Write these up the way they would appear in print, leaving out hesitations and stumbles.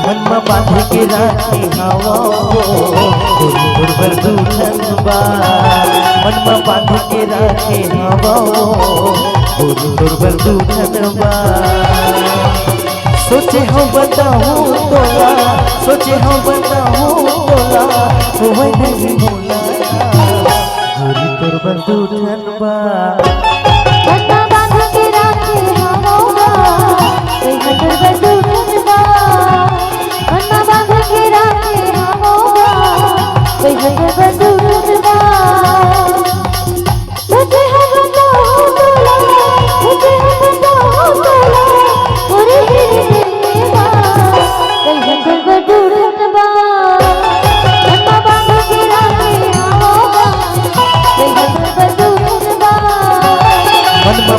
मन में बांध के राखी हवा दुर्बर दूठन बा मन में बांध के राखी हवा दुर्बर दूठन बा सोचे हो बताऊं तोला सोचे हो बताऊं तोला होए नहीं भूला गोरी दुर्बर दूठन बा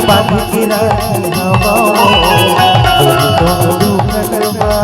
बांध के राखी हवा दूठन बा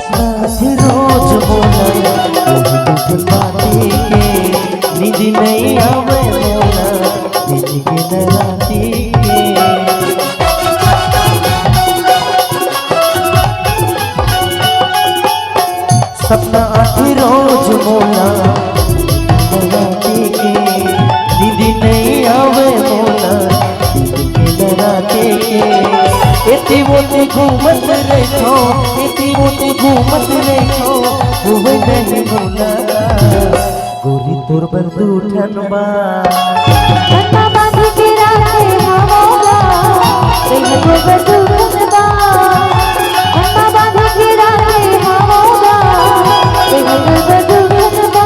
रोज बोला बाती के नींद नहीं आवे बोला नींद के न राती के सपना आती रोज बोला राती के नींद नहीं आवे बोला नींद के न राती के इतनी मोटी घूमत रहो इतनी मोटी घूमत रहो वो नहीं भूला गोरी दुर्बर दूठन बा बांध के राखे हवा दुर्बर दूठन बा बांध के राखे हवा दुर्बर दूठन बा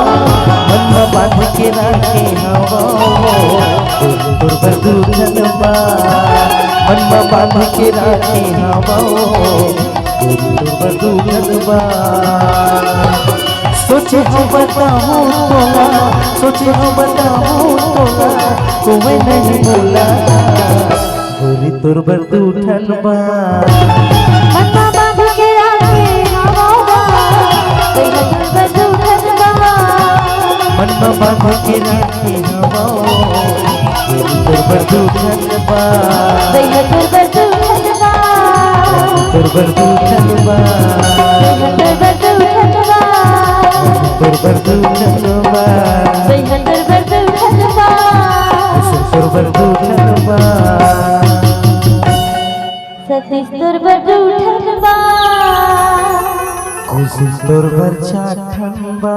बांध के राखे हवा दुर्बर दूठन बा मन में बांध के राखे हवा दुर्बर दूठन बा सोचे हो बताऊं तोला सोचे हो बताऊं तोला कोई नहीं बोला गोरी दुर्बर दूठन बा बांध के राखे हवा दुर्बर दूठन बा मन में बांध के राखे हवा दुर्बर दूठन बा दुर्बर दूठन बा दुर्बर दूठन बा दुर्बर दूठन बा दुर्बर दूठन बा दुर्बर दूठन बा सतीश दुर्बर दूठन बा खुशी दुर्बर चाठन बा